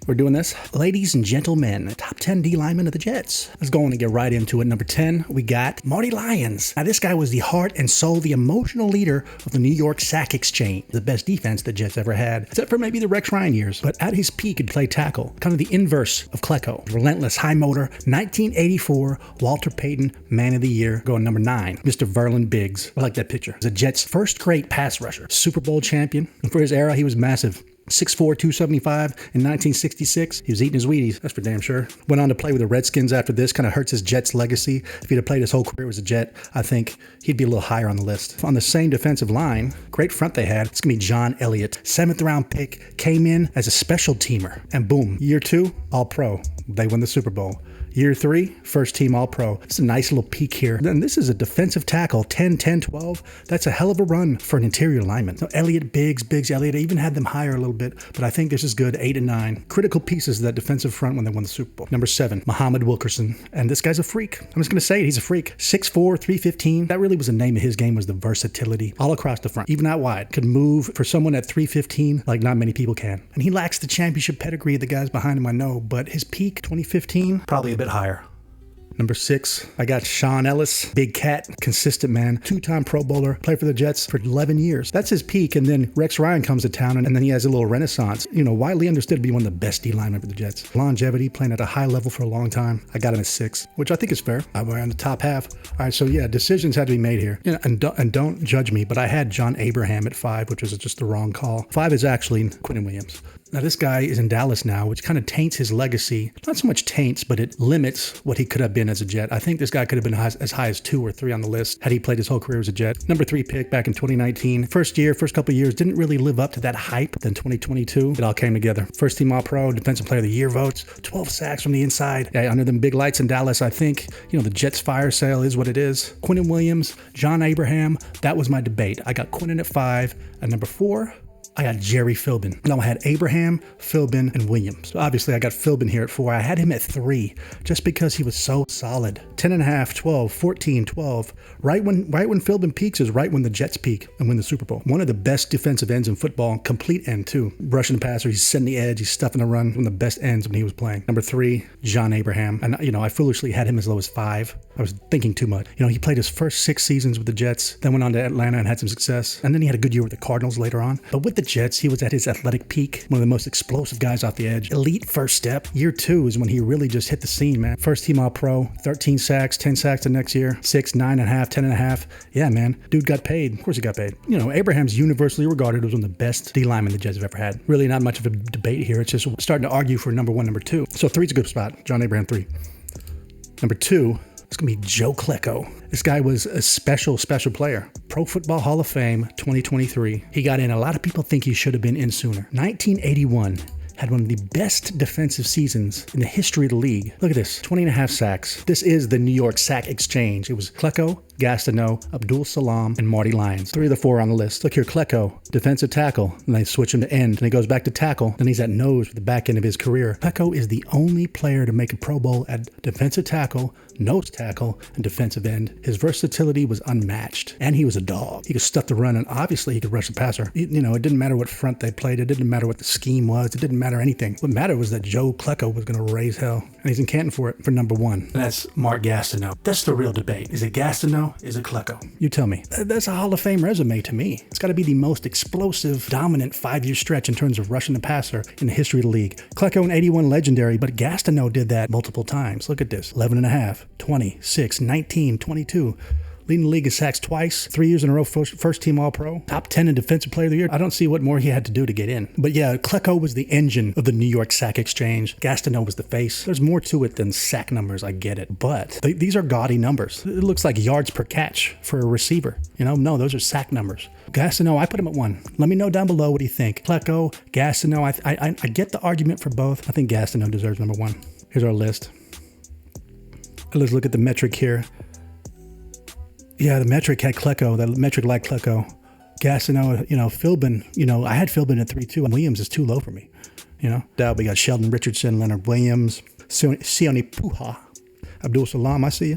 We're doing this. Ladies and gentlemen, top 10 D linemen of the Jets. Let's go on and get right into it. Number 10, we got Marty Lyons. Now, this guy was the heart and soul, the emotional leader of the New York Sack Exchange, the best defense the Jets ever had, except for maybe the Rex Ryan years. But at his peak, he'd play tackle, kind of the inverse of Klecko. Relentless, high motor, 1984, Walter Payton, Man of the Year, going number 9, Mr. Verlin Biggs. I like that picture. The Jets' first great pass rusher, Super Bowl champion. And for his era, he was massive. 6'4", 275 in 1966. He was eating his Wheaties, that's for damn sure. Went on to play with the Redskins after this, kind of hurts his Jets legacy. If he'd have played his whole career as a Jet, I think he'd be a little higher on the list. On the same defensive line, great front they had, it's going to be John Elliott. 7th round pick, came in as a special teamer. And boom, year 2, All-Pro. They won the Super Bowl. Year 3, first team All-Pro. It's a nice little peak here. Then this is a defensive tackle, 10, 10, 12. That's a hell of a run for an interior lineman. So Elliott, Biggs, Elliott, I even had them higher a little bit, but I think this is good, 8 and 9. Critical pieces of that defensive front when they won the Super Bowl. Number 7, Muhammad Wilkerson. And this guy's a freak. I'm just going to say it, he's a freak. 6'4", 315. That really was the name of his game, was the versatility all across the front, even out wide. Could move for someone at 315 like not many people can. And he lacks the championship pedigree of the guys behind him, I know, but his peak, 2015, probably a bit higher. Number 6, I got Sean Ellis, big cat, consistent man, 2-time Pro Bowler, played for the Jets for 11 years. That's his peak, and then Rex Ryan comes to town, and then he has a little renaissance. You know, widely understood to be one of the best D linemen for the Jets. Longevity, playing at a high level for a long time. I got him at 6, which I think is fair. I'm on the top half. All right, so yeah, decisions had to be made here. You know, and don't judge me, but I had John Abraham at 5, which was just the wrong call. 5 is actually Quinn Williams. Now, this guy is in Dallas now, which kind of taints his legacy. Not so much taints, but it limits what he could have been as a Jet. I think this guy could have been as high as 2 or 3 on the list had he played his whole career as a Jet. Number 3 pick back in 2019. First couple of years, didn't really live up to that hype. Then 2022, it all came together. First team All-Pro, Defensive Player of the Year votes, 12 sacks from the inside. Yeah, under them big lights in Dallas, I think, you know, the Jets fire sale is what it is. Quinn Williams, John Abraham, that was my debate. I got Quinn at 5. At number 4, I got Jerry Philbin. Now I had Abraham, Philbin, and Williams. So obviously I got Philbin here at 4. I had him at 3 just because he was so solid. 10.5, 12, 14, 12. Right when Philbin peaks is right when the Jets peak and win the Super Bowl. One of the best defensive ends in football, complete end too. Rushing the passer, he's setting the edge, he's stuffing the run. One of the best ends when he was playing. Number 3, John Abraham. And you know, I foolishly had him as low as 5. I was thinking too much. You know, he played his first 6 seasons with the Jets, then went on to Atlanta and had some success. And then he had a good year with the Cardinals later on. But with the Jets, he was at his athletic peak, one of the most explosive guys off the edge. Elite first step. Year 2 is when he really just hit the scene, man. First team All-Pro, 13 sacks, 10 sacks the next year, 6, 9.5, 10.5. Yeah, man. Dude got paid. Of course he got paid. You know, Abraham's universally regarded as one of the best D linemen the Jets have ever had. Really not much of a debate here. It's just starting to argue for number 1, number 2. So 3's a good spot. John Abraham, 3. Number 2, it's going to be Joe Klecko. This guy was a special player. Pro Football Hall of Fame 2023. He got in. A lot of people think he should have been in sooner. 1981. Had one of the best defensive seasons in the history of the league. Look at this, 20.5 sacks. This is the New York Sack Exchange. It was Klecko, Gastineau, Abdul Salam, and Marty Lyons. 3 of the 4 on the list. Look here, Klecko, defensive tackle. And they switch him to end. And he goes back to tackle. Then he's at nose for the back end of his career. Klecko is the only player to make a Pro Bowl at defensive tackle, nose tackle, and defensive end. His versatility was unmatched. And he was a dog. He could stuff the run, and obviously he could rush the passer. You know, it didn't matter what front they played. It didn't matter what the scheme was. It didn't matter anything. What mattered was that Joe Klecko was going to raise hell. And he's in Canton for it for number 1. And that's Mark Gastineau. That's the real debate. Is it Gastineau? Is it Klecko? You tell me. That's a Hall of Fame resume to me. It's got to be the most explosive, dominant 5-year stretch in terms of rushing the passer in the history of the league. Klecko in 81 legendary, but Gastineau did that multiple times. Look at this. 11.5, 20, 6, 19, 22. Leading the league in sacks twice, 3 years in a row, first team All-Pro, top 10 in Defensive Player of the Year. I don't see what more he had to do to get in. But yeah, Klecko was the engine of the New York Sack Exchange. Gastineau was the face. There's more to it than sack numbers, I get it. But these are gaudy numbers. It looks like yards per catch for a receiver. You know, no, those are sack numbers. Gastineau, I put him at 1. Let me know down below what do you think. Klecko, Gastineau, I get the argument for both. I think Gastineau deserves number 1. Here's our list. Let's look at the metric here. Yeah, the metric had Klecko. The metric liked Klecko. Gastineau, you know, Philbin, you know, I had Philbin at 3 too. Williams is too low for me. You know, we got Sheldon Richardson, Leonard Williams, Sione Puha, Abdul Salam, I see you.